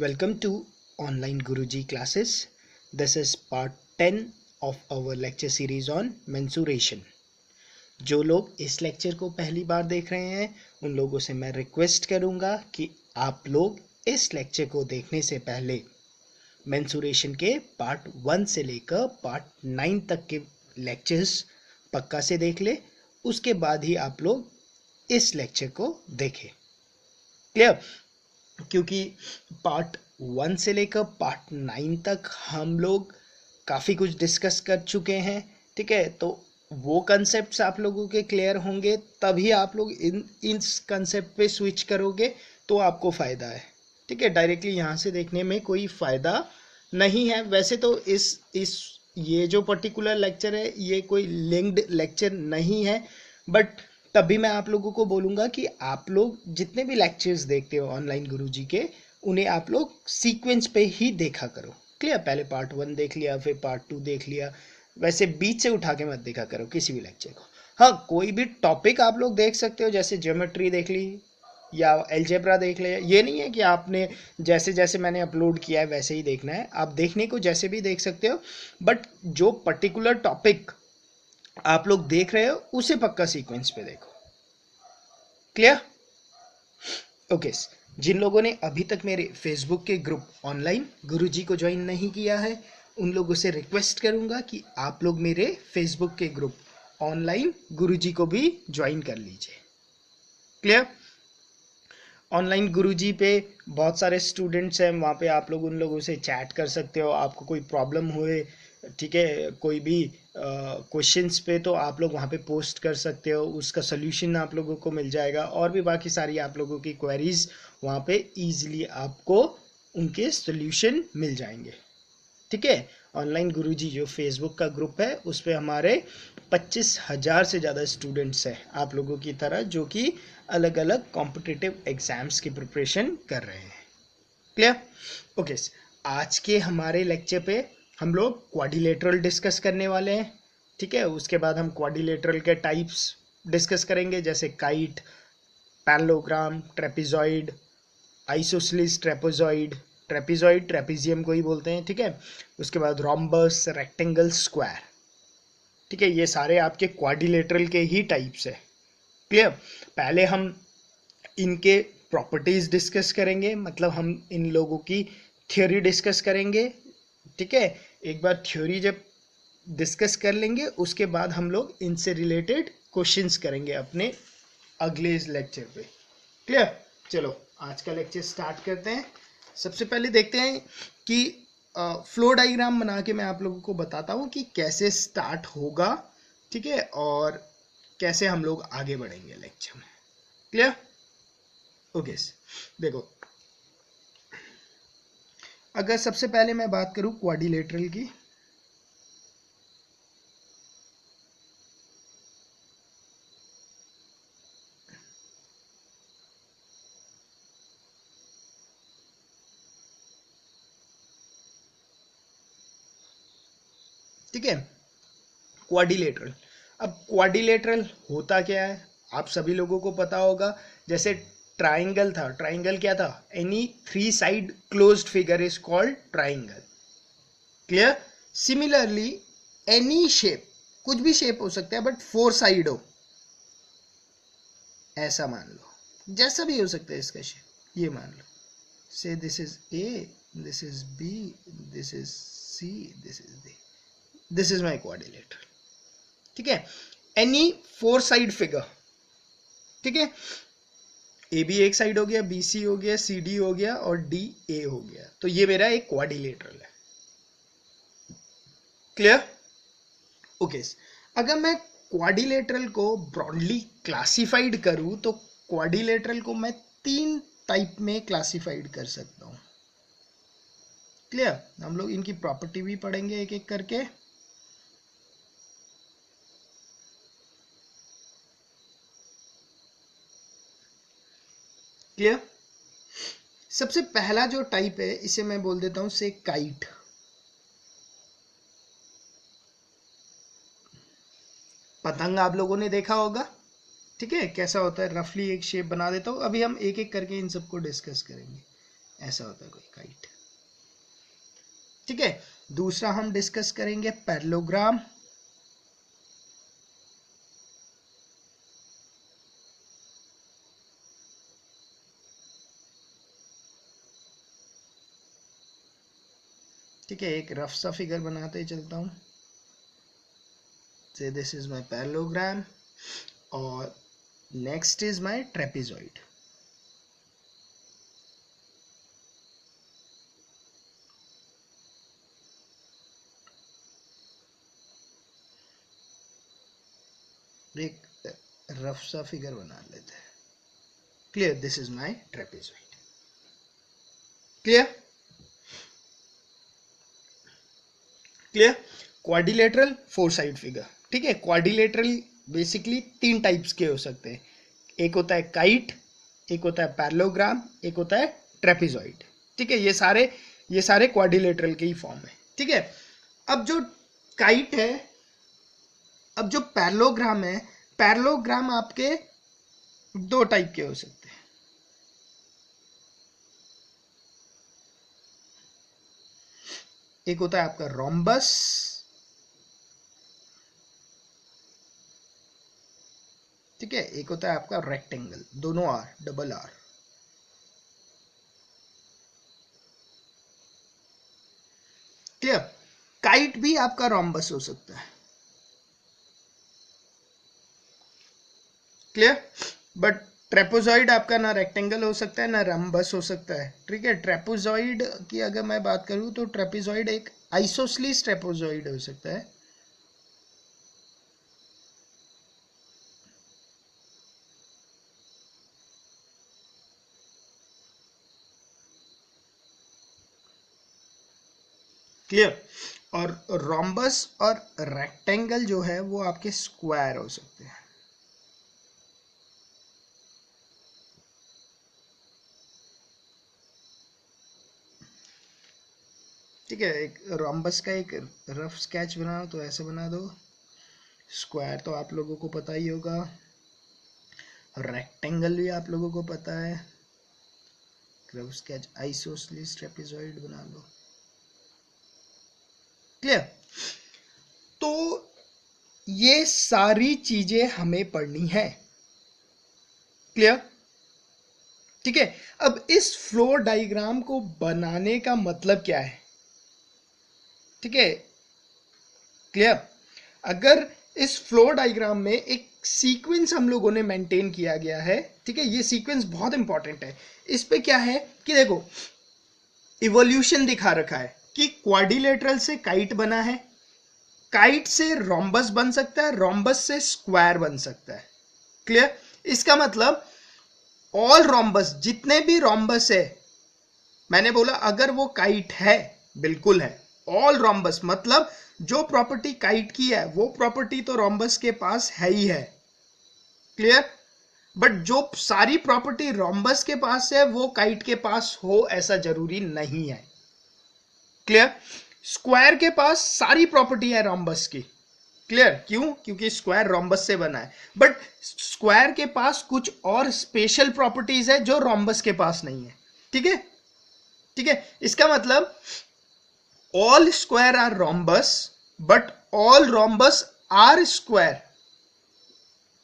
Welcome to Online Guruji classes. This is part 10 of our lecture series on mensuration. जो लोग इस lecture को पहली बार देख रहे हैं उन लोगों से मैं रिक्वेस्ट करूंगा कि आप लोग इस लेक्चर को देखने से पहले मेंसुरेशन के पार्ट 1 से लेकर पार्ट 9 तक के लेक्चर्स पक्का से देख ले, उसके बाद ही आप लोग इस लेक्चर को देखें। क्लियर? क्योंकि पार्ट 1 से लेकर पार्ट 9 तक हम लोग काफ़ी कुछ डिस्कस कर चुके हैं, ठीक है। तो वो कंसेप्ट्स आप लोगों के क्लियर होंगे, तभी आप लोग इस कंसेप्ट पे स्विच करोगे तो आपको फ़ायदा है, ठीक है। डायरेक्टली यहाँ से देखने में कोई फ़ायदा नहीं है। वैसे तो इस ये जो पर्टिकुलर लेक्चर है ये कोई लिंक्ड लेक्चर नहीं है, बट तभी मैं आप लोगों को बोलूँगा कि आप लोग जितने भी लेक्चर्स देखते हो ऑनलाइन गुरुजी के, उन्हें आप लोग सीक्वेंस पे ही देखा करो। क्लियर? पहले पार्ट 1 देख लिया, फिर पार्ट 2 देख लिया, वैसे बीच से उठा के मत देखा करो किसी भी लेक्चर को। हाँ, कोई भी टॉपिक आप लोग देख सकते हो, जैसे ज्योमेट्री देख ली या अलजेब्रा देख लिया। ये नहीं है कि आपने जैसे जैसे मैंने अपलोड किया है वैसे ही देखना है, आप देखने को जैसे भी देख सकते हो, बट जो पर्टिकुलर टॉपिक आप लोग देख रहे हो उसे पक्का सीक्वेंस पे देखो। क्लियर? ओके। जिन लोगों ने अभी तक मेरे फेसबुक के ग्रुप ऑनलाइन गुरुजी को ज्वाइन नहीं किया है, उन लोगों से रिक्वेस्ट करूंगा कि आप लोग मेरे फेसबुक के ग्रुप ऑनलाइन गुरुजी को भी ज्वाइन कर लीजिए। क्लियर? ऑनलाइन गुरुजी पे बहुत सारे स्टूडेंट्स हैं, वहाँ पे आप लोग उन लोगों से चैट कर सकते हो। आपको कोई प्रॉब्लम हुए, ठीक है, कोई भी क्वेश्चंस पे, तो आप लोग वहाँ पे पोस्ट कर सकते हो, उसका सोल्यूशन आप लोगों को मिल जाएगा। और भी बाकी सारी आप लोगों की क्वेरीज वहाँ पे इजीली आपको उनके सोल्यूशन मिल जाएंगे, ठीक है। ऑनलाइन गुरुजी जो फेसबुक का ग्रुप है उस पर हमारे 25,000 से ज़्यादा स्टूडेंट्स हैं आप लोगों की तरह, जो कि अलग अलग कॉम्पिटिटिव एग्जाम्स की प्रिपरेशन कर रहे हैं। क्लियर? ओके। आज के हमारे लेक्चर पे हम लोग क्वाड्रिलेटरल डिस्कस करने वाले हैं, ठीक है। उसके बाद हम क्वाड्रिलेटरल के टाइप्स डिस्कस करेंगे, जैसे kite, parallelogram, trapezoid, isosceles trapezoid, trapezoid trapezium को ही बोलते हैं, ठीक है। उसके बाद रोम्बस, रेक्टेंगल, स्क्वायर, ठीक है। ये सारे आपके क्वाड्रिलेटरल के ही टाइप्स है। क्लियर? पहले हम इनके प्रॉपर्टीज डिस्कस करेंगे, मतलब हम इन लोगों की थ्योरी डिस्कस करेंगे, ठीक है। एक बार थ्योरी जब डिस्कस कर लेंगे उसके बाद हम लोग इनसे रिलेटेड क्वेश्चंस करेंगे अपने अगले लेक्चर पे। क्लियर? चलो आज का लेक्चर स्टार्ट करते हैं। सबसे पहले देखते हैं कि फ्लो डायग्राम बना के मैं आप लोगों को बताता हूँ कि कैसे स्टार्ट होगा, ठीक है, और कैसे हम लोग आगे बढ़ेंगे लेक्चर में। क्लियर? ओके। देखो, अगर सबसे पहले मैं बात करूं क्वाड्रिलेटरल की, ठीक है, क्वाड्रिलेटरल। अब क्वाड्रिलेटरल होता क्या है आप सभी लोगों को पता होगा। जैसे ट्राइंगल था, ट्राइंगल क्या था? Any 3 side closed figure is called triangle. Clear? Similarly any shape, कुछ भी शेप हो सकता है बट 4 साइड हो, ऐसा मान लो, जैसा भी हो सकता है इसका शेप, ये मान लो, say this is A, this is B, this is C, this is D, this is my quadrilateral, ठीक है। एनी 4 साइड फिगर, ठीक है। ए बी एक साइड हो गया, बी सी हो गया, सी डी हो गया और डी ए हो गया, तो ये मेरा एक क्वाड्रिलेटरल है। क्लियर? ओके। अगर मैं क्वाड्रिलेटरल को ब्रॉडली क्लासिफाइड करूं तो क्वाड्रिलेटरल को मैं 3 टाइप में क्लासिफाइड कर सकता हूं। क्लियर? हम लोग इनकी प्रॉपर्टी भी पढ़ेंगे एक एक करके। क्लियर? सबसे पहला जो टाइप है इसे मैं बोल देता हूं से काइट। पतंग आप लोगों ने देखा होगा, ठीक है, कैसा होता है, रफली एक शेप बना देता हूँ। अभी हम एक एक करके इन सबको डिस्कस करेंगे। ऐसा होता है कोई काइट। ठीक है, दूसरा हम डिस्कस करेंगे पैरेललोग्राम। ठीक है, एक रफ सा फिगर बनाते चलता हूं। से दिस इज माय पैरेललोग्राम और नेक्स्ट इज माय ट्रेपेजॉइड। एक रफ सा फिगर बना लेते हैं। Clear, this is my trapezoid. Clear clear. Quadrilateral four side figure. ठीक है, क्वाड्रिलेटरल बेसिकली तीन टाइप्स के हो सकते हैं। एक होता है काइट, एक होता है पैरेललोग्राम, एक होता है ट्रेपेजॉइड। ठीक है, ये सारे क्वाड्रिलेटरल के ही फॉर्म है। ठीक है, अब जो काइट है, अब जो पैरेललोग्राम है, पैरेललोग्राम आपके दो टाइप के हो सकते हैं। एक होता है आपका रोम्बस, ठीक है, एक होता है आपका रेक्टेंगल, दोनों R, double R. Clear, kite भी आपका रोम्बस हो सकता है। क्लियर, बट ट्रेपेजॉइड आपका ना रेक्टेंगल हो सकता है ना रोम्बस हो सकता है। ठीक है, ट्रेपेजॉइड की अगर मैं बात करूं तो ट्रेपेजॉइड एक आइसोसेलेस ट्रेपेजॉइड हो सकता है। क्लियर, और रोम्बस और रेक्टेंगल जो है वो आपके स्क्वायर हो सकते हैं। ठीक है, एक रोम्बस का एक रफ स्केच बनाओ तो ऐसे बना दो। स्क्वायर तो आप लोगों को पता ही होगा, रेक्टेंगल भी आप लोगों को पता है। रफ स्केच आइसोसेलेस ट्रेपेजॉइड बना लो। क्लियर, तो ये सारी चीजें हमें पढ़नी है। क्लियर, ठीक है। अब इस फ्लोर डायग्राम को बनाने का मतलब क्या है? ठीक है, क्लियर। अगर इस फ्लोर डायग्राम में एक सीक्वेंस हम लोगों ने मेंटेन किया गया है, ठीक है, ये सीक्वेंस बहुत इंपॉर्टेंट है। इस पे क्या है कि देखो इवोल्यूशन दिखा रखा है कि क्वाड्रिलेटरल से काइट बना है, काइट से रोम्बस बन सकता है, रोम्बस से स्क्वायर बन सकता है। क्लियर, इसका मतलब ऑल रोम्बस, जितने भी रोम्बस है, मैंने बोला अगर वो काइट है, बिल्कुल है। ऑल रोम्बस मतलब जो प्रॉपर्टी काइट की है वो प्रॉपर्टी तो रोम्बस के पास है ही है। क्लियर, बट जो सारी प्रॉपर्टी रोम्बस के पास है वो काइट के पास हो ऐसा जरूरी नहीं है। क्लियर, स्क्वायर के पास सारी प्रॉपर्टी है रोम्बस की। क्लियर, क्यों? क्योंकि स्क्वायर रोम्बस से बना है, बट स्क्वायर के पास कुछ और स्पेशल प्रॉपर्टीज है जो रोम्बस के पास नहीं है। ठीक है, ठीक है, इसका मतलब all square are rhombus but all rhombus are square.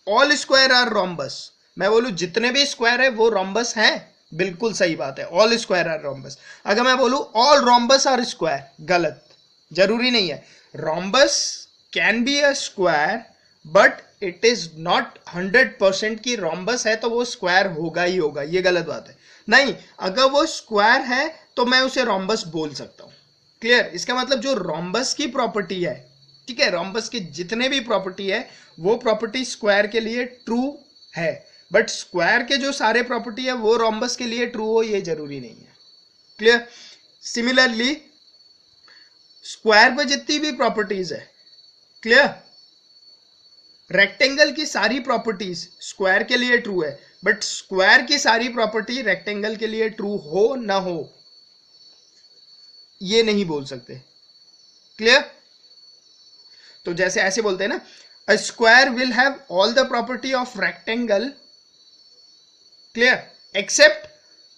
All square are rhombus, मैं बोलूं जितने भी स्क्वायर है वो रोम्बस हैं, बिल्कुल सही बात है, ऑल स्क्वायर आर रोम्बस। अगर मैं बोलूं ऑल रोम्बस आर स्क्वायर, गलत, जरूरी नहीं है। Rhombus can be a square but it is not 100% की रोम्बस है तो वो स्क्वायर होगा ही होगा, ये गलत बात है। नहीं, अगर वो स्क्वायर है तो मैं उसे रोम्बस बोल सकता हूं। क्लियर, इसका मतलब जो रोम्बस की प्रॉपर्टी है, ठीक है, रोम्बस के जितने भी प्रॉपर्टी है वो प्रॉपर्टी स्क्वायर के लिए ट्रू है, बट स्क्वायर के जो सारे प्रॉपर्टी है वो रोम्बस के लिए ट्रू हो ये जरूरी नहीं है। क्लियर, सिमिलरली स्क्वायर पर जितनी भी प्रॉपर्टीज है, क्लियर, रेक्टेंगल की सारी प्रॉपर्टीज स्क्वायर के लिए ट्रू है, बट स्क्वायर की सारी प्रॉपर्टी रेक्टेंगल के लिए ट्रू हो ना हो ये नहीं बोल सकते। क्लियर, तो जैसे ऐसे बोलते हैं ना, a square will have all the property of rectangle, clear, except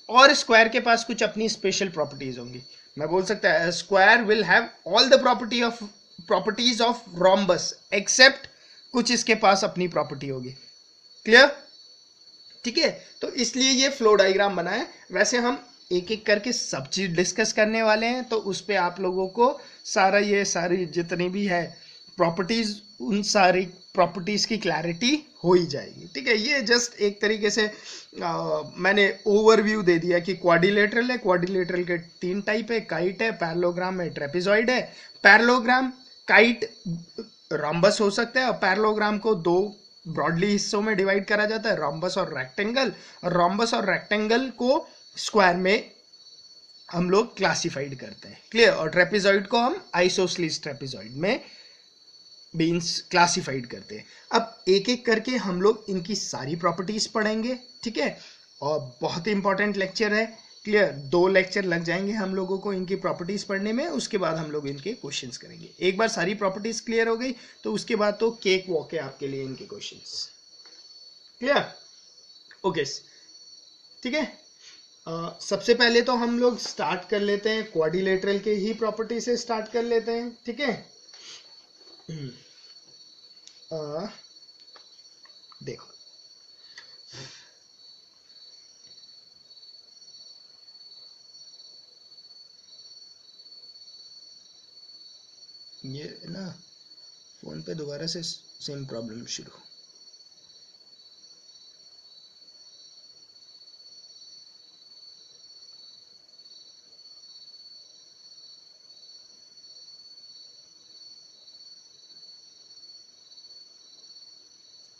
और स्क्वायर के पास कुछ अपनी स्पेशल प्रॉपर्टीज होंगी। मैं बोल सकता है square will have all the properties of rhombus except कुछ इसके पास अपनी प्रॉपर्टी होगी। क्लियर? ठीक है, तो इसलिए ये फ्लो डायग्राम बना है। वैसे हम एक एक करके सब चीज डिस्कस करने वाले हैं, तो उस पे आप लोगों को सारी जितनी भी है प्रॉपर्टीज, उन सारी प्रॉपर्टीज की क्लैरिटी हो ही जाएगी। ठीक है, ये जस्ट एक तरीके से मैंने ओवरव्यू दे दिया कि क्वाड्रिलेटरल है, क्वाड्रिलेटरल के 3 टाइप है, काइट है, पैरेललोग्राम है, ट्रेपेजॉइड है। पैरेललोग्राम, काइट, रोम्बस हो सकता है, और पैरेललोग्राम को 2 ब्रॉडली हिस्सों में डिवाइड करा जाता है, रोम्बस और रेक्टेंगल। और रोम्बस और रेक्टेंगल को स्क्वायर में हम लोग क्लासिफाइड करते हैं। क्लियर? और ट्रेपेजॉइड को हम आइसोसेलेस ट्रेपेजॉइड में बीन्स क्लासिफाइड करते हैं। अब एक एक करके हम लोग इनकी सारी प्रॉपर्टीज पढ़ेंगे। ठीक है, और बहुत ही इंपॉर्टेंट लेक्चर है। क्लियर? 2 लेक्चर लग जाएंगे हम लोगों को इनकी प्रॉपर्टीज पढ़ने में, उसके बाद हम लोग इनके क्वेश्चंस करेंगे। एक बार सारी प्रॉपर्टीज क्लियर हो गई तो उसके बाद तो केक वॉक है आपके लिए इनके क्वेश्चंस। क्लियर? ओके, ठीक है। सबसे पहले तो हम लोग स्टार्ट कर लेते हैं क्वाड्रिलेटरल के ही प्रॉपर्टी से स्टार्ट कर लेते हैं। ठीक है, देखो ये ना फोन पे दोबारा से सेम प्रॉब्लम शुरू।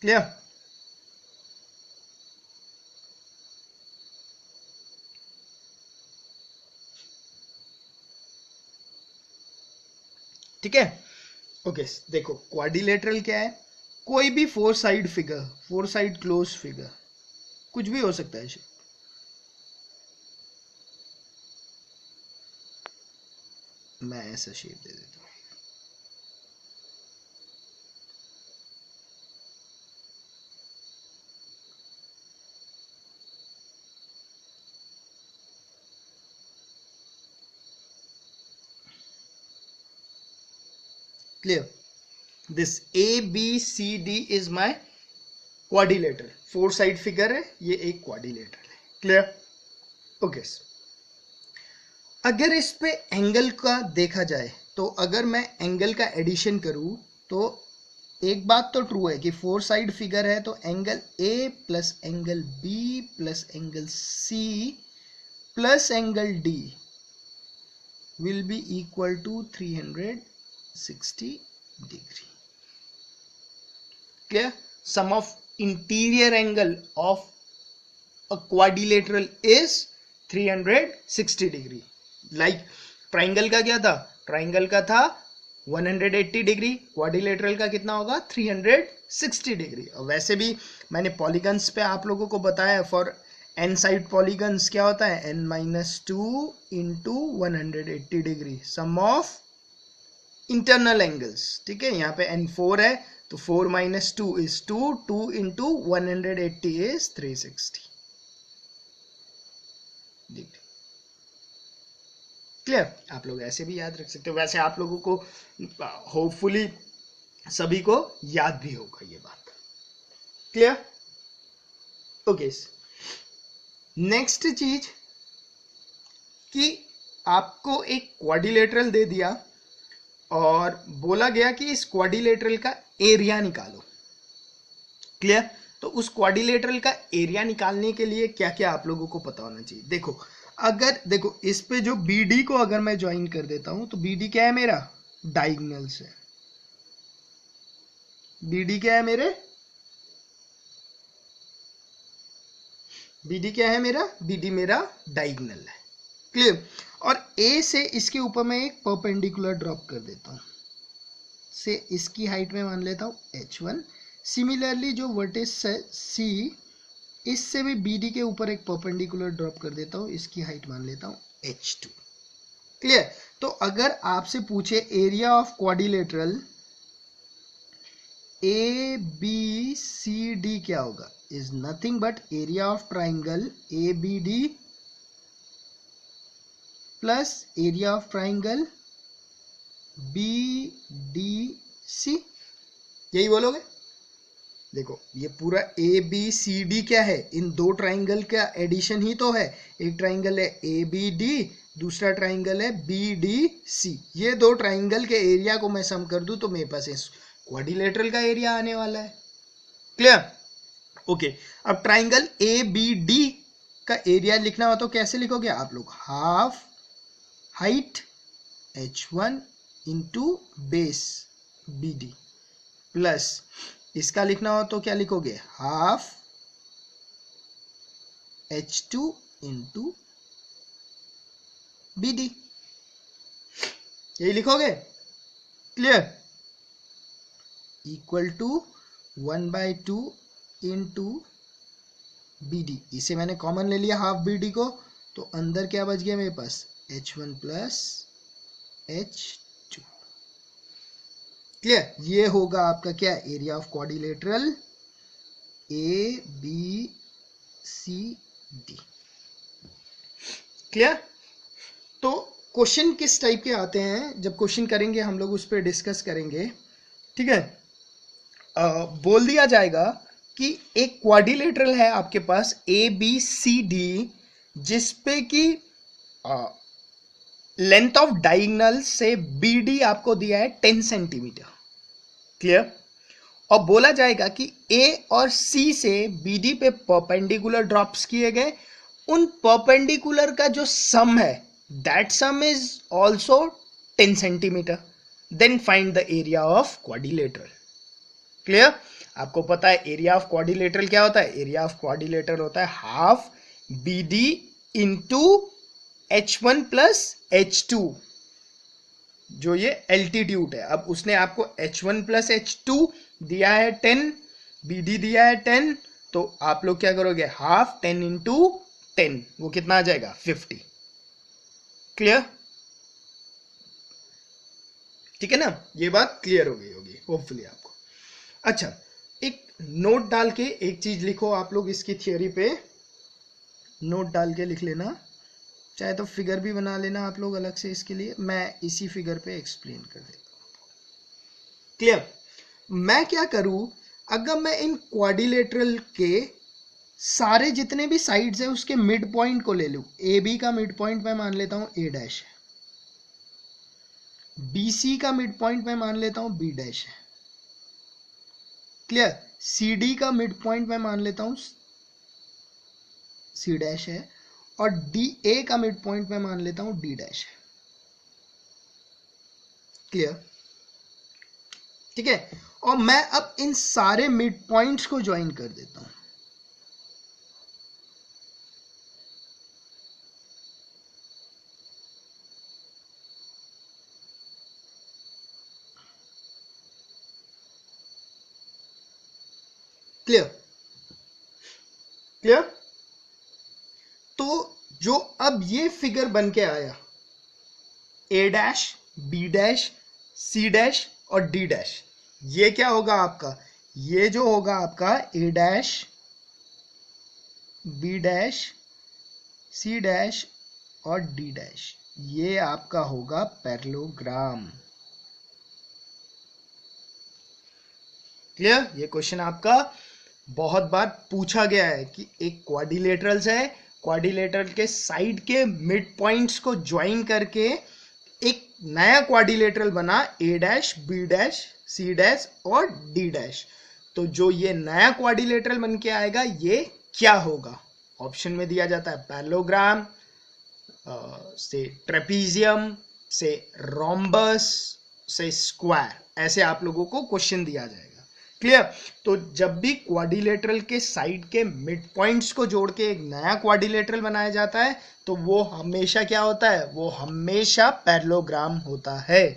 क्लियर? ठीक है, ओके। देखो क्वाड्रिलेटरल क्या है? कोई भी 4 side figure, 4 side close figure, कुछ भी हो सकता है। मैं ऐसा शेप दे देता हूँ। Clear? This ABCD is my quadrilateral. 4 side figure है, ये एक क्वाड्रिलेटरल है। क्लियर? ओके। अगर इस पे एंगल का देखा जाए तो अगर मैं एंगल का एडिशन करूं तो एक बात तो ट्रू है कि 4 साइड फिगर है, तो angle A plus angle B plus angle C plus angle D will be equal to 360 degree. Clear? Sum of interior angle of a quadrilateral is 360 degree. Like triangle का क्या था? Triangle का था 180 degree, quadrilateral का कितना होगा? 360 degree. और वैसे भी मैंने पॉलीगन्स पे आप लोगों को बताया, फॉर एन साइड पॉलीगन्स क्या होता है? n-2 into 180 degree, sum of internal angles. ठीक है, यहाँ पे n4 है तो 4 - 2 is 2, 2 into 180 is 360 degree. Clear? आप लोग ऐसे भी याद रख सकते हो। वैसे आप लोगों को होपफुली सभी को याद भी होगा ये बात। क्लियर? ओके। नेक्स्ट चीज कि आपको एक क्वाड्रिलेटरल दे दिया और बोला गया कि इस क्वाड्रिलेटरल का एरिया निकालो। क्लियर? तो उस क्वाड्रिलेटरल का एरिया निकालने के लिए क्या क्या आप लोगों को पता होना चाहिए? देखो इस पे जो BD को अगर मैं ज्वाइन कर देता हूं तो BD क्या है मेरा? डायगोनल से। BD क्या है मेरे? BD क्या है मेरा? BD मेरा डायगोनल है। क्लियर? और A से इसके ऊपर मैं एक परपेंडिकुलर ड्रॉप कर देता हूं, से इसकी हाइट में मान लेता हूं H1। सिमिलरली जो वर्टेक्स है C, इससे भी BD के ऊपर एक परपेंडिकुलर ड्रॉप कर देता हूं, इसकी हाइट मान लेता हूं H2। क्लियर? तो अगर आपसे पूछे एरिया ऑफ क्वाड्रिलेटरल ABCD क्या होगा? Is nothing but area of triangle ABD plus area of triangle B D C, यही बोलोगे? देखो ये पूरा ए बी सी डी क्या है, इन दो ट्राइंगल का एडिशन ही तो है। एक ट्राइंगल है ए बी डी, दूसरा ट्राइंगल है बी डी सी। ये दो ट्राइंगल के एरिया को मैं सम कर दूं तो मेरे पास इस क्वाड्रिलेटरल का एरिया आने वाला है। क्लियर? ओके, अब ट्राइंगल ए बी डी का एरिया लिखना हो तो कैसे लिखोगे आप लोग? Half height h1 into base B D, plus इसका लिखना हो तो क्या लिखोगे? Half h2 into B D, यही लिखोगे। Clear? Equal to 1/2 into B D, इसे मैंने कॉमन ले लिया हाफ बी डी को, तो अंदर क्या बच गया मेरे पास? h1 plus h2। क्लियर? ये होगा आपका क्या? Area of quadrilateral A B C D. Clear? तो क्वेश्चन किस टाइप के आते हैं, जब क्वेश्चन करेंगे हम लोग उस पर डिस्कस करेंगे। ठीक है? बोल दिया जाएगा कि एक क्वाड्रिलेटरल है आपके पास ए बी सी डी, जिसपे कि लेंथ ऑफ डायगोनल से बी डी आपको दिया है 10 सेंटीमीटर। क्लियर? और बोला जाएगा कि ए और सी से बी डी पे परपेंडिकुलर ड्रॉप्स किए गए, उन परपेंडिकुलर का जो सम है that sum is also 10 centimetre, then find the area of quadrilateral. Clear? आपको पता है एरिया ऑफ क्वाड्रिलेटरल क्या होता है? एरिया ऑफ क्वाड्रिलेटरल होता है half B D into h1 plus h2, जो ये एल्टीट्यूड है। अब उसने आपको h1 प्लस h2 दिया है 10, बी डी दिया है 10, तो आप लोग क्या करोगे? हाफ 10 इंटू 10, वो कितना आ जाएगा? 50। क्लियर? ठीक है ना? ये बात क्लियर हो गई होगी होपफुली आपको। अच्छा, एक नोट डाल के एक चीज लिखो आप लोग, इसकी थियोरी पे नोट डाल के लिख लेना, चाहे तो फिगर भी बना लेना आप लोग अलग से इसके लिए, मैं इसी फिगर पे एक्सप्लेन कर देता हूं। क्लियर? मैं क्या करूं, अगर मैं इन क्वाड्रिलेटरल के सारे जितने भी साइड्स है उसके मिड पॉइंट को ले लूं, ए बी का मिड पॉइंट मैं मान लेता हूं ए डैश है, बी सी का मिड पॉइंट मैं मान लेता हूं बी डैश है। क्लियर? सी डी का मिड पॉइंट मैं मान लेता हूं सी डैश है, और डी ए का मिड पॉइंट मैं मान लेता हूं डी डैश है। क्लियर? ठीक है? और मैं अब इन सारे मिड पॉइंट्स को ज्वाइन कर देता हूं। क्लियर? क्लियर? तो जो अब ये फिगर बन के आया, A dash B dash C dash और डी डैश, ये क्या होगा आपका? ये जो होगा आपका A dash B dash C dash और डी डैश, ये आपका होगा पैरेललोग्राम। क्लियर? ये क्वेश्चन आपका बहुत बार पूछा गया है कि एक क्वाड्रिलेटरल है, क्वाड्रिलेटरल के साइड के मिड पॉइंट्स को ज्वाइन करके एक नया क्वाड्रिलेटरल बना, A dash B dash C dash और डी डैश। तो जो ये नया क्वाड्रिलेटरल बन के आएगा ये क्या होगा? ऑप्शन में दिया जाता है पैरेललोग्राम, से ट्रेपीजियम, से रोम्बस, से स्क्वायर, ऐसे आप लोगों को क्वेश्चन दिया जाएगा। क्लियर? तो जब भी क्वाड्रिलेटरल के साइड के मिड पॉइंट्स को जोड़ के एक नया क्वाड्रिलेटरल बनाया जाता है तो वो हमेशा क्या होता है? वो हमेशा पैरेललोग्राम होता है।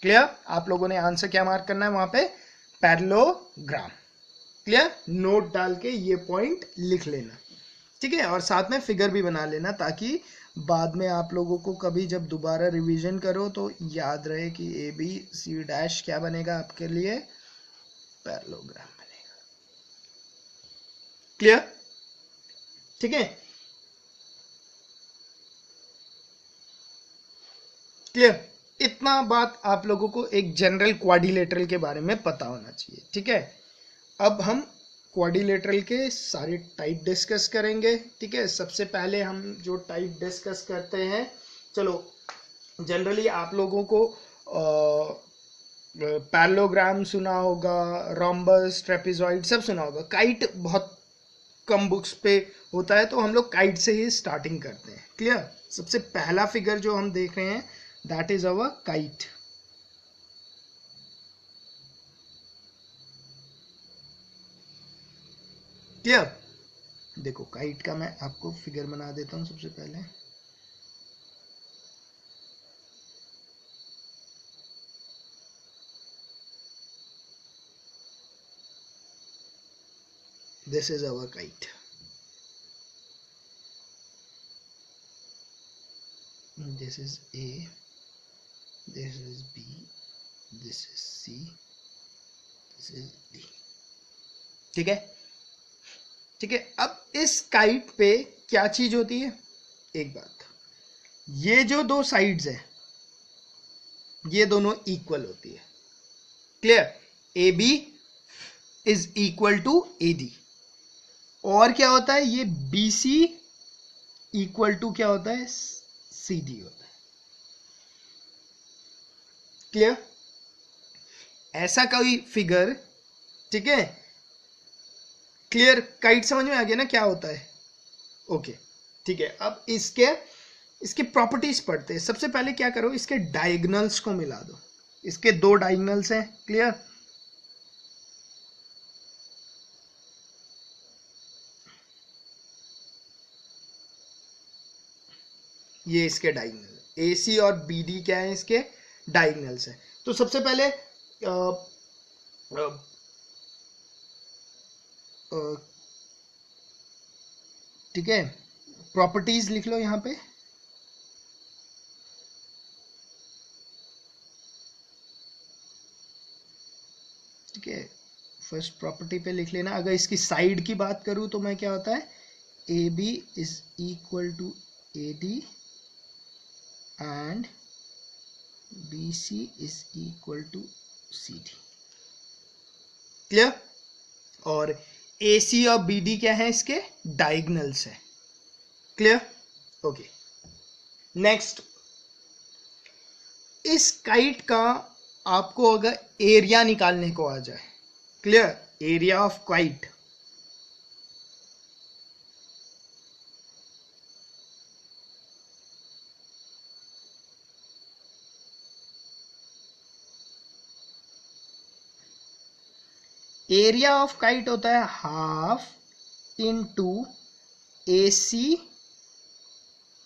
क्लियर? आप लोगों ने आंसर क्या मार्क करना है वहां पे? पैरेललोग्राम। क्लियर? नोट डाल के ये पॉइंट लिख लेना। ठीक है? और साथ में फिगर भी बना लेना ताकि बाद में आप लोगों को कभी जब दोबारा रिवीजन करो तो याद रहे कि ए बी सी डैश क्या बनेगा आपके लिए? पैरेललोग्राम बनेगा। क्लियर? ठीक है? क्लियर? इतना बात आप लोगों को एक जनरल क्वाड्रिलेटरल के बारे में पता होना चाहिए, ठीक है? अब हम क्वाड्रिलेटरल के सारे टाइप डिस्कस करेंगे, ठीक है? सबसे पहले हम जो टाइप डिस्कस करते हैं, चलो जनरली आप लोगों को पैरेललोग्राम सुना होगा, रोम्बस, ट्रेपेजॉइड सब सुना होगा। काइट बहुत कम बुक्स पे होता है, तो हम लोग काइट से ही स्टार्टिंग करते हैं। क्लियर? सबसे पहला फिगर जो हम देख रहे हैं that is our kite. Clear? देखो काइट का मैं आपको फिगर बना देता हूं सबसे पहले। This is our kite. This is A, this is B, this is C, this is D। ठीक है? ठीक है, अब इस काइट पे क्या चीज होती है? एक बात, ये जो दो साइड्स है ये दोनों इक्वल होती है। Clear? A B is equal to A D. और क्या होता है? ये बी सी इक्वल टू क्या होता है? सी डी होता है। क्लियर? ऐसा कोई फिगर, ठीक है? क्लियर? काइट समझ में आ गया ना क्या होता है? ओके, ठीक है। अब इसके प्रॉपर्टीज पढ़ते हैं। सबसे पहले क्या करो, इसके डायगोनल्स को मिला दो। इसके दो डायगोनल्स हैं। क्लियर? ये इसके डायगोनल, ए सी और बी डी क्या है? इसके डायगोनल्स हैं। तो सबसे पहले ठीक है, प्रॉपर्टीज लिख लो यहां पे। ठीक है, फर्स्ट प्रॉपर्टी पे लिख लेना। अगर इसकी साइड की बात करूं तो मैं क्या होता है? A B is equal to A D and B C is equal to C D. Clear? और ए सी और बी डी क्या है? इसके डायगोनल्स है। क्लियर? ओके, नेक्स्ट, इस काइट का आपको अगर एरिया निकालने को आ जाए, clear? Area of kite, area of kite होता है हाफ इंटू ए सी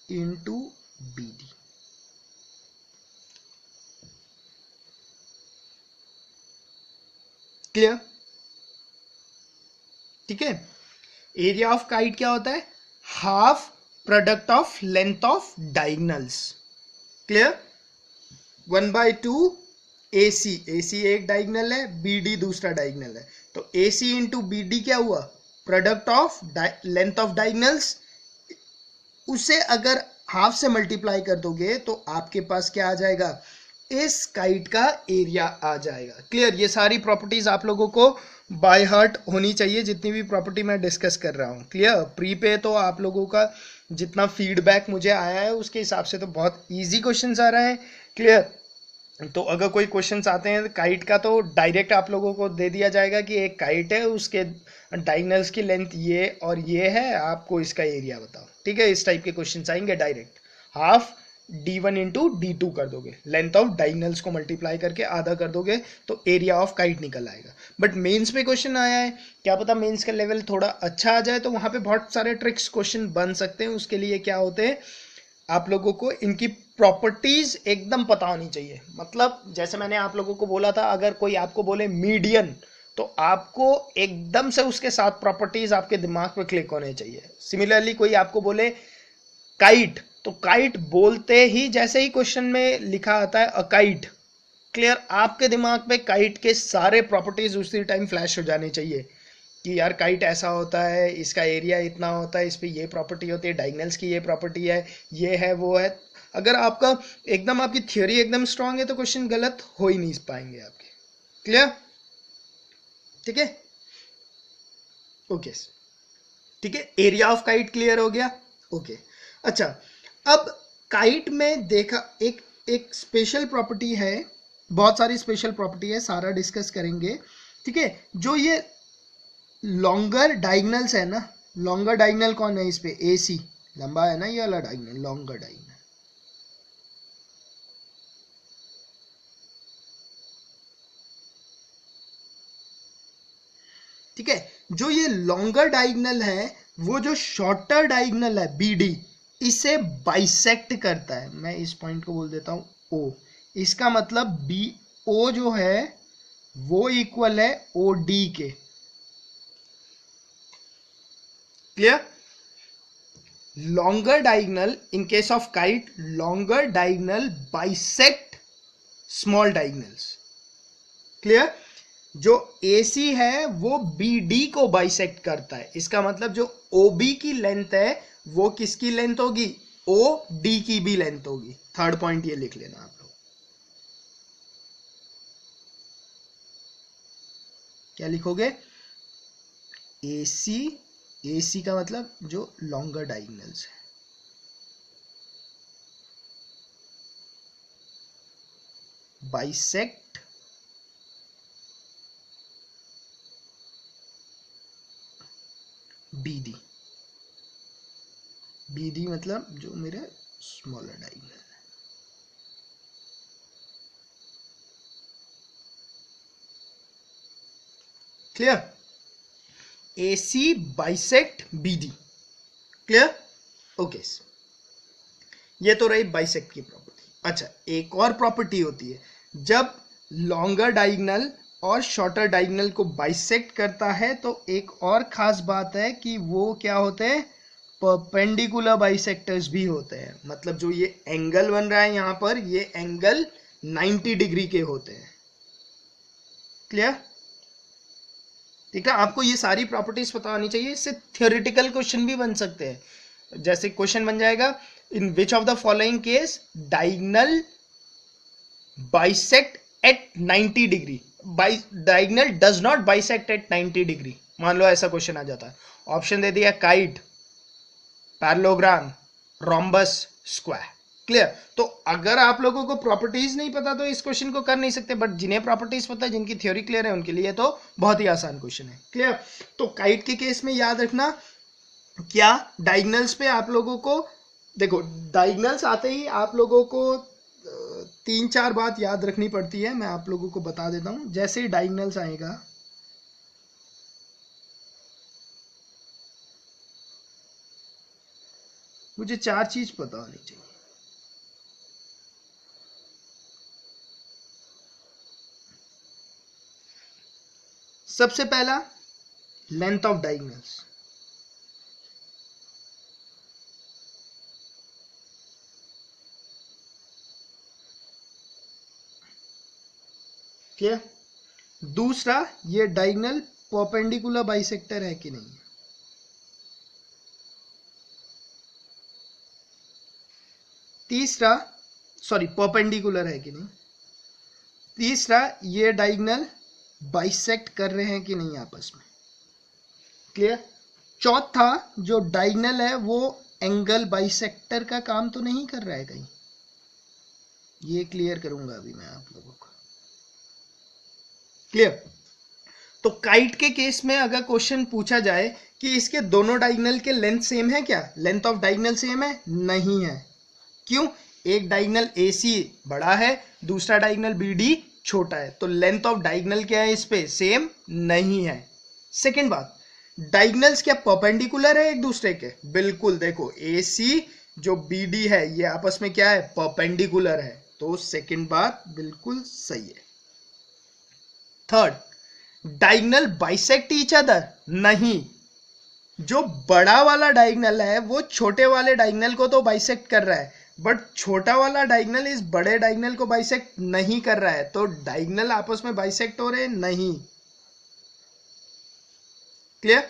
इंटू बी डी। क्लियर? ठीक है, एरिया ऑफ काइट क्या होता है? Half product of length of diagonals. Clear? 1/2 ए सी एक डायगोनल है, बी डी दूसरा डायगोनल है, तो ए सी इंटू बी डी क्या हुआ? Product of length of diagonals. उसे अगर हाफ से मल्टीप्लाई कर दोगे तो आपके पास क्या आ जाएगा? इस काइट का एरिया आ जाएगा। क्लियर? ये सारी प्रॉपर्टीज आप लोगों को बाय हार्ट होनी चाहिए, जितनी भी प्रॉपर्टी मैं डिस्कस कर रहा हूँ। क्लियर? प्री पे तो आप लोगों का जितना फीडबैक मुझे आया है उसके हिसाब से तो बहुत इजी क्वेश्चंस आ रहे हैं। क्लियर? तो अगर कोई क्वेश्चंस आते हैं काइट का तो डायरेक्ट आप लोगों को दे दिया जाएगा कि एक काइट है, उसके डायगोनल्स की लेंथ ये और ये है, आपको इसका एरिया बताओ। ठीक है, इस टाइप के क्वेश्चंस आएंगे। Direct half d1 into d2 कर दोगे, लेंथ ऑफ डायगोनल्स को मल्टीप्लाई करके आधा कर दोगे तो एरिया ऑफ काइट निकल आएगा। बट मेंस पे क्वेश्चन आया है, क्या पता मेंस का लेवल थोड़ा अच्छा आ जाए तो वहां पे बहुत सारे ट्रिक्स क्वेश्चन बन सकते हैं। उसके लिए क्या होते हैं, आप लोगों को इनकी प्रॉपर्टीज एकदम पता होनी चाहिए। मतलब जैसे मैंने आप लोगों को बोला था, अगर कोई आपको बोले मीडियन तो आपको एकदम से उसके साथ प्रॉपर्टीज आपके दिमाग पे क्लिक होने चाहिए। सिमिलरली कोई आपको बोले काइट, तो काइट बोलते ही जैसे ही क्वेश्चन में लिखा आता है अ काइट, क्लियर, आपके दिमाग पे काइट के सारे प्रॉपर्टीज उसी टाइम फ्लैश हो जाने चाहिए कि यार काइट ऐसा होता है, इसका एरिया इतना होता है, इस पे ये प्रॉपर्टी होती है, डायगोनल्स की ये प्रॉपर्टी है, ये है वो है। अगर आपका एकदम आपकी थ्योरी एकदम स्ट्रांग है तो क्वेश्चन गलत हो ही नहीं पाएंगे आपके। क्लियर? ठीक है, ओके ठीक है। एरिया ऑफ काइट क्लियर हो गया, ओके। अच्छा, अब काइट में देखा एक एक स्पेशल प्रॉपर्टी है, बहुत सारी स्पेशल प्रॉपर्टी है, सारा डिस्कस करेंगे। ठीक है, जो ये लॉन्गर डायगनल्स है ना, लॉन्गर डायगनल कौन है इस पे? AC लंबा है ना ये वाला डायगनल, लॉन्गर डायगनल। ठीक है, जो ये लॉन्गर डायगनल है वो जो शॉर्टर डायगनल है BD, इसे बाइसेक्ट करता है। मैं इस पॉइंट को बोल देता हूं O। इसका मतलब BO जो है वो इक्वल है OD के। Clear? Longer diagonal in case of kite, longer diagonal bisect small diagonals. Clear? जो AC है वो BD को बाइसेक्ट करता है। इसका मतलब जो OB की लेंथ है वो किसकी लेंथ होगी? OD की भी लेंथ होगी। थर्ड पॉइंट ये लिख लेना आप लोग। क्या लिखोगे? AC का मतलब जो लॉन्गर डायगनल्स है, बाइसेक्ट BD मतलब जो मेरे स्मॉलर डायगनल है। Clear? AC bisect BD। Clear? Okay, ये तो रही बाइसेक्ट की प्रॉपर्टी। अच्छा, एक और प्रॉपर्टी होती है, जब लॉन्गर डायगनल और शॉर्टर डायगनल को बाइसेक्ट करता है तो एक और खास बात है कि वो क्या होते हैं? परपेंडिकुलर बाइसेक्टर्स भी होते हैं। मतलब जो ये एंगल बन रहा है यहां पर, ये एंगल 90 डिग्री के होते हैं। क्लियर? ठीक है, आपको ये सारी प्रॉपर्टीज पता होनी चाहिए, इससे थियोरेटिकल क्वेश्चन भी बन सकते हैं। जैसे क्वेश्चन बन जाएगा, in which of the following case diagonal bisect at 90 degree, diagonal does not bisect at 90 degree. मान लो ऐसा क्वेश्चन आ जाता है, ऑप्शन दे दिया kite, parallelogram, rhombus, square. Clear? तो अगर आप लोगों को प्रॉपर्टीज नहीं पता तो इस क्वेश्चन को कर नहीं सकते, बट जिन्हें प्रॉपर्टीज पता है, जिनकी थ्योरी क्लियर है, उनके लिए तो बहुत ही आसान क्वेश्चन है। क्लियर? तो काइट के केस में याद रखना, क्या डायगनल्स पे आप लोगों को, देखो डायगनल्स आते ही आप लोगों को 3-4 बात याद रखनी पड़ती है। मैं आप लोगों को बता देता हूं। जैसे ही डायगनल्स आएगा, मुझे 4 चीज पता होनी चाहिए। सबसे पहला, लेंथ ऑफ डायगनल्स। क्या? दूसरा, ये डायगनल परपेंडिकुलर बाइसेक्टर है कि नहीं। तीसरा, सॉरी परपेंडिकुलर है कि नहीं। तीसरा, ये डायगनल बाइसेक्ट कर रहे हैं कि नहीं आपस में। क्लियर? चौथा, जो डायगनल है वो एंगल बाइसेक्टर का काम तो नहीं कर रहा है कहीं। ये क्लियर करूंगा अभी मैं आप लोगों को। क्लियर? तो काइट के केस में अगर क्वेश्चन पूछा जाए कि इसके दोनों डायगनल के लेंथ सेम है क्या, लेंथ ऑफ डायगनल सेम है? नहीं है। क्यों? एक डायगनल AC बड़ा है, दूसरा डायगनल BD छोटा है, तो लेंथ ऑफ डायगनल क्या है इस पे? सेम नहीं है। सेकेंड बात, डायगनल्स क्या परपेंडिकुलर है एक दूसरे के? बिल्कुल। देखो AC जो BD है ये आपस में क्या है? परपेंडिकुलर है। तो सेकेंड बात बिल्कुल सही है। Third, diagonal bisect each other? नहीं। जो बड़ा वाला डायगनल है वो छोटे वाले डायगनल को तो बाइसेक्ट कर रहा है, बट छोटा वाला डायगनल इस बड़े डायगनल को बाइसेक्ट नहीं कर रहा है। तो डायगनल आपस में बाइसेक्ट हो रहे? नहीं। क्लियर?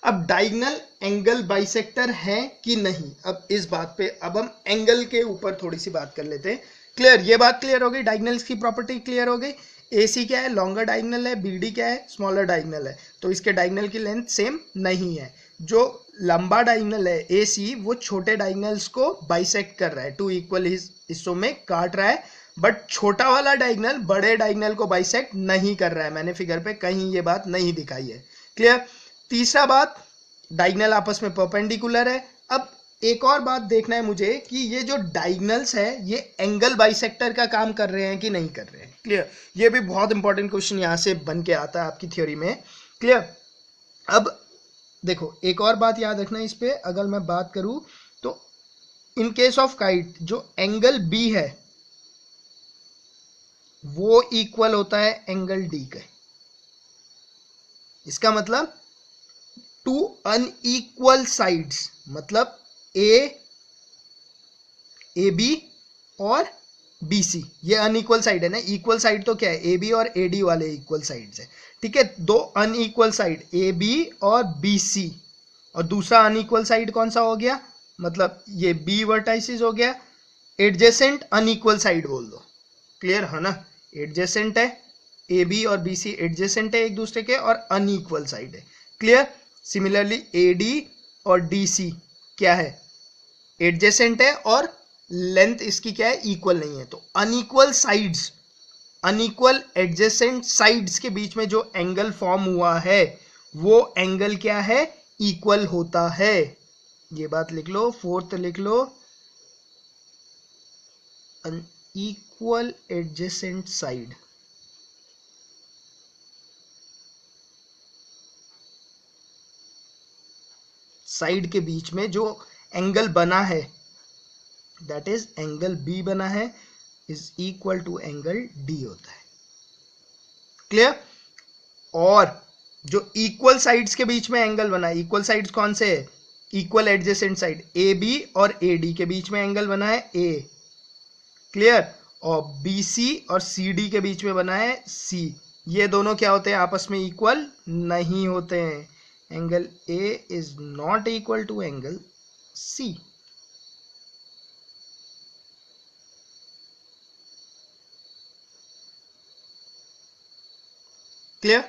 अब डायगोनल एंगल बाइसेक्टर है कि नहीं, अब इस बात पे अब हम एंगल के ऊपर थोड़ी सी बात कर लेते हैं। क्लियर, ये बात क्लियर हो गई, डायगोनल्स की प्रॉपर्टी क्लियर हो गई। AC क्या है, लॉन्गर डायगोनल है, BD क्या है, स्मॉलर डायगोनल है, तो इसके डायगोनल की लेंथ सेम नहीं है। जो लंबा डायगोनल है AC, वो छोटे डायगोनल्स को बाइसेक्ट कर रहा है, 2 इक्वल हिस्सों में काट रहा है, बट छोटा वाला डायगोनल बड़े डायगोनल को बाइसेक्ट नहीं कर रहा है। मैंने फिगर पे कहीं ये बात नहीं दिखाई है। क्लियर। तीसरा बात, डायगोनल आपस में परपेंडिकुलर है। अब एक और बात देखना है मुझे कि ये जो डायगोनल्स है ये एंगल बाइसेक्टर का काम कर रहे हैं कि नहीं कर रहे हैं। क्लियर, ये भी बहुत इंपॉर्टेंट क्वेश्चन यहां से बन के आता है आपकी थ्योरी में। क्लियर। अब देखो एक और बात याद रखना इस पे, अगर मैं बात करूं तो इन केस ऑफ काइट जो एंगल बी है वो इक्वल होता है एंगल डी के। इसका मतलब टू अनइक्वल साइड्स, मतलब ए बी और बी सी, ये अनइक्वल साइड है ना। इक्वल साइड तो क्या है, ए बी और ए डी वाले इक्वल साइड्स है। ठीक है, दो अनइक्वल साइड ए बी और बी सी, और दूसरा अनइक्वल साइड कौन सा हो गया, मतलब ये बी वर्टाइसिस हो गया। एडजेसेंट अनइक्वल साइड बोल दो। क्लियर है ना, एडजेसेंट है, ए बी और बी सी एडजेसेंट है एक दूसरे के और अनइक्वल साइड है। क्लियर। सिमिलरली ए डी और डी सी क्या है, एडजेसेंट है और लेंथ इसकी क्या है, इक्वल नहीं है। तो unequal sides, unequal adjacent sides के बीच में जो एंगल फॉर्म हुआ है वो एंगल क्या है, इक्वल होता है। ये बात लिख लो, फोर्थ लिख लो, अनइक्वल एडजेसेंट साइड साइड के बीच में जो एंगल बना है, दैट इज एंगल बी बना है, is equal to angle D होता है। क्लियर। और जो इक्वल साइड्स के बीच में एंगल बना है, इक्वल साइड्स कौन से है, equal adjacent side A B और ए डी के बीच में एंगल बना है ए। क्लियर। और बी सी और सी डी के बीच में बना है सी। ये दोनों क्या होते हैं, आपस में इक्वल नहीं होते हैं। Angle A is not equal to angle C. Clear.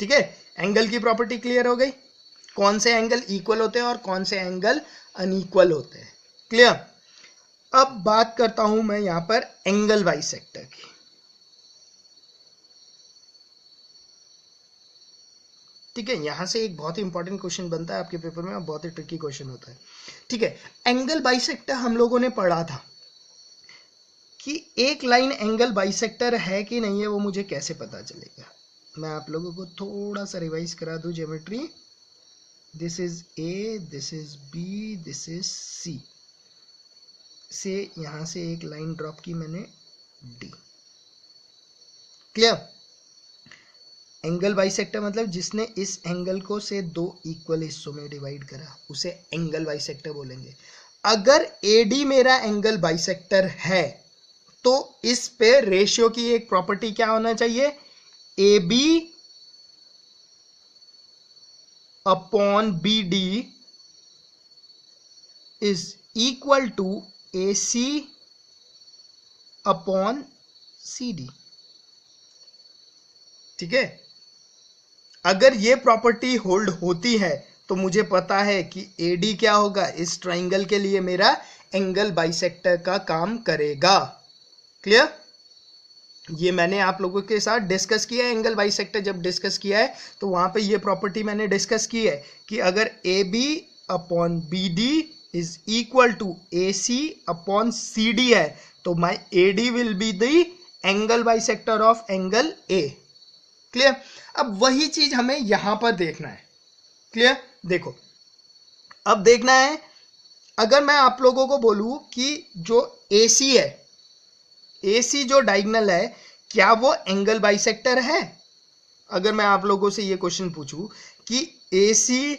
ठीक है, एंगल की प्रॉपर्टी क्लियर हो गई, कौन से एंगल इक्वल होते हैं और कौन से एंगल अनइक्वल होते हैं। क्लियर। अब बात करता हूं मैं यहां पर एंगल बाइसेक्टर की। ठीक है, यहां से एक बहुत ही इंपॉर्टेंट क्वेश्चन बनता है आपके पेपर में और बहुत ही ट्रिकी क्वेश्चन होता है। ठीक है, एंगल बाइसेक्टर हम लोगों ने पढ़ा था कि एक लाइन एंगल बाइसेक्टर है कि नहीं है, वो मुझे कैसे पता चलेगा। मैं आप लोगों को थोड़ा सा रिवाइज करा दूं geometry. This is A, this is B, this is C, से यहां से एक लाइन ड्रॉप की मैंने डी। क्लियर। एंगल बाइसेक्टर मतलब जिसने इस एंगल को से दो इक्वल हिस्सों में डिवाइड करा, उसे एंगल बाइसेक्टर बोलेंगे। अगर एडी मेरा एंगल बाइसेक्टर है तो इस पे रेशियो की एक प्रॉपर्टी क्या होना चाहिए, A B upon B D is equal to A C upon C D. ठीक है, अगर ये प्रॉपर्टी होल्ड होती है तो मुझे पता है कि एडी क्या होगा, इस ट्राइंगल के लिए मेरा एंगल बाइसेक्टर का काम करेगा। क्लियर। ये मैंने आप लोगों के साथ डिस्कस किया है, एंगल बाइसेक्टर जब डिस्कस किया है तो वहां पे ये प्रॉपर्टी मैंने डिस्कस की है कि अगर A B upon B D is equal to A C upon C D है तो my A D will be the angle bisector of angle A. Clear. अब वही चीज हमें यहां पर देखना है। क्लियर। देखो अब देखना है, अगर मैं आप लोगों को बोलूं कि जो AC है, AC जो डायगोनल है, क्या वो एंगल बाइसेक्टर है। अगर मैं आप लोगों से ये क्वेश्चन पूछूं कि AC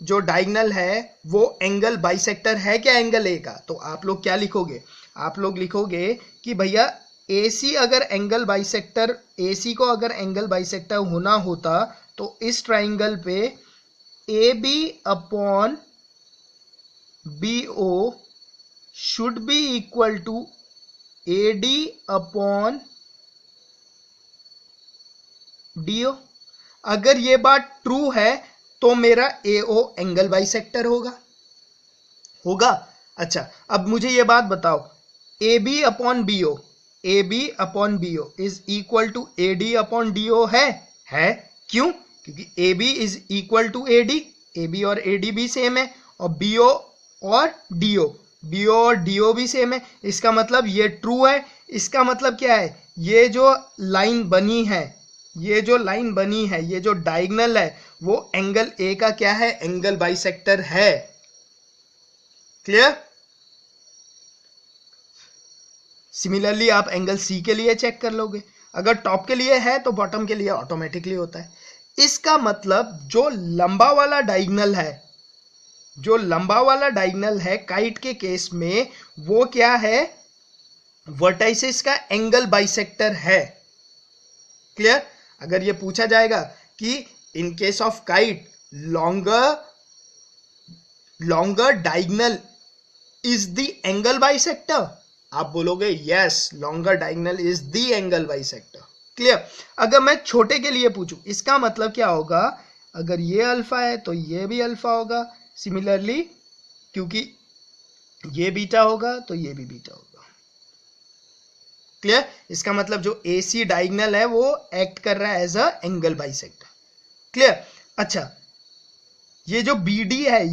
जो डायगोनल है वो एंगल बाइसेक्टर है क्या एंगल A का, तो आप लोग क्या लिखोगे, आप लोग लिखोगे कि भैया AC अगर एंगल बाइसेक्टर, AC को अगर एंगल बाइसेक्टर होना होता तो इस ट्राइंगल पे A B upon B O should be equal to A D upon D O. अगर ये बात ट्रू है तो मेरा ए ओ एंगल बाइसेक्टर होगा। अच्छा, अब मुझे ये बात बताओ, A B upon B O, A B upon B O is equal to A D upon D O है। क्यों? क्योंकि A B is equal to A D, A B और ए डी भी सेम है, और बी ओ और D O, B O और D O भी सेम है। इसका मतलब ये ट्रू है। इसका मतलब क्या है, ये जो लाइन बनी है, ये जो लाइन बनी है, ये जो डायगोनल है, वो एंगल ए का क्या है, एंगल बाइसेक्टर है। क्लियर? सिमिलरली आप एंगल सी के लिए चेक कर लोगे, अगर टॉप के लिए है तो बॉटम के लिए ऑटोमेटिकली होता है। इसका मतलब जो लंबा वाला डायगोनल है, जो लंबा वाला डायगोनल है काइट के केस में, वो क्या है, वर्टाइसेस का एंगल बाइसेक्टर है। क्लियर? अगर ये पूछा जाएगा कि in case of kite longer diagonal is the angle bisector, आप बोलोगे yes, longer diagonal is the angle bisector. Clear? अगर मैं छोटे के लिए पूछूं, इसका मतलब क्या होगा, अगर ये अल्फा है तो ये भी अल्फा होगा, सिमिलरली क्योंकि ये बीटा होगा तो ये भी बीटा होगा। क्लियर? इसका मतलब जो ए सी डायगोनल है वो एक्ट कर रहा है as a angle bisector. Clear? अच्छा, ये जो बी डी है,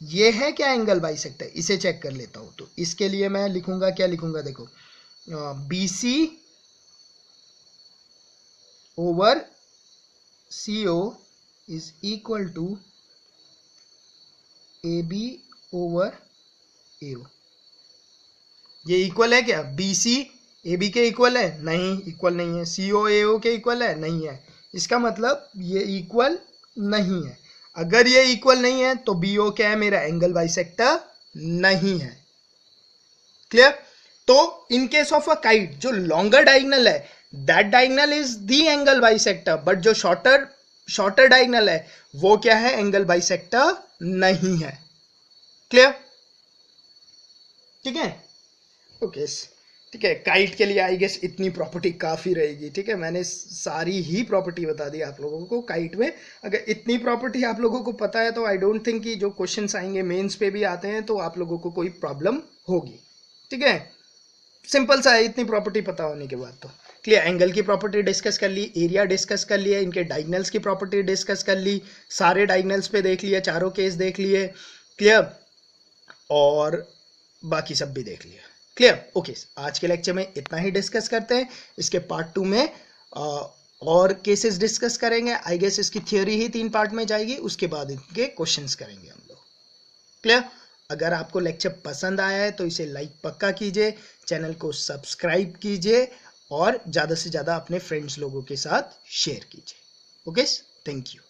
ये है क्या एंगल बाइसेक्टर, इसे चेक कर लेता हूं। तो इसके लिए मैं लिखूंगा, क्या लिखूंगा, देखो, B C over C O is equal to A B over A O. ये इक्वल है क्या, बी सी ए बी के इक्वल है? नहीं, इक्वल नहीं है। सी ओ ए ओ के इक्वल है? नहीं है। इसका मतलब ये इक्वल नहीं है। अगर ये इक्वल नहीं है तो बी ओ क्या है, मेरा एंगल बाइसेक्टर नहीं है। क्लियर? तो in case of a kite जो लॉन्गर डायगोनल है, that diagonal is the angle bisector, but जो शॉर्टर डायगोनल है वो क्या है, एंगल बाइसेक्टर नहीं है। क्लियर? ठीक है, ओके, ठीक है। काइट के लिए आई गेस इतनी प्रॉपर्टी काफी रहेगी। ठीक है, मैंने सारी ही प्रॉपर्टी बता दी आप लोगों को काइट में। अगर इतनी प्रॉपर्टी आप लोगों को पता है तो आई डोंट थिंक कि जो क्वेश्चंस आएंगे मेंस पे भी आते हैं तो आप लोगों को कोई प्रॉब्लम होगी। ठीक है, सिंपल सा है इतनी प्रॉपर्टी पता होने के बाद। तो क्लियर? एंगल की प्रॉपर्टी डिस्कस कर ली, एरिया डिस्कस कर लिया, इनके डायगोनल्स की प्रॉपर्टी डिस्कस कर ली, सारे डायगोनल्स पे देख लिया, चारों केस देख लिए। क्लियर? और बाकी सब भी देख लिया। क्लियर? ओके, आज के लेक्चर में इतना ही डिस्कस करते हैं। इसके पार्ट 2 में और केसेस डिस्कस करेंगे। आई गेस इसकी थियोरी ही 3 पार्ट में जाएगी, उसके बाद इनके क्वेश्चंस करेंगे हम लोग। क्लियर? अगर आपको लेक्चर पसंद आया है तो इसे लाइक पक्का कीजिए, चैनल को सब्सक्राइब कीजिए और ज़्यादा से ज़्यादा अपने फ्रेंड्स लोगों के साथ शेयर कीजिए। Okay, thank you.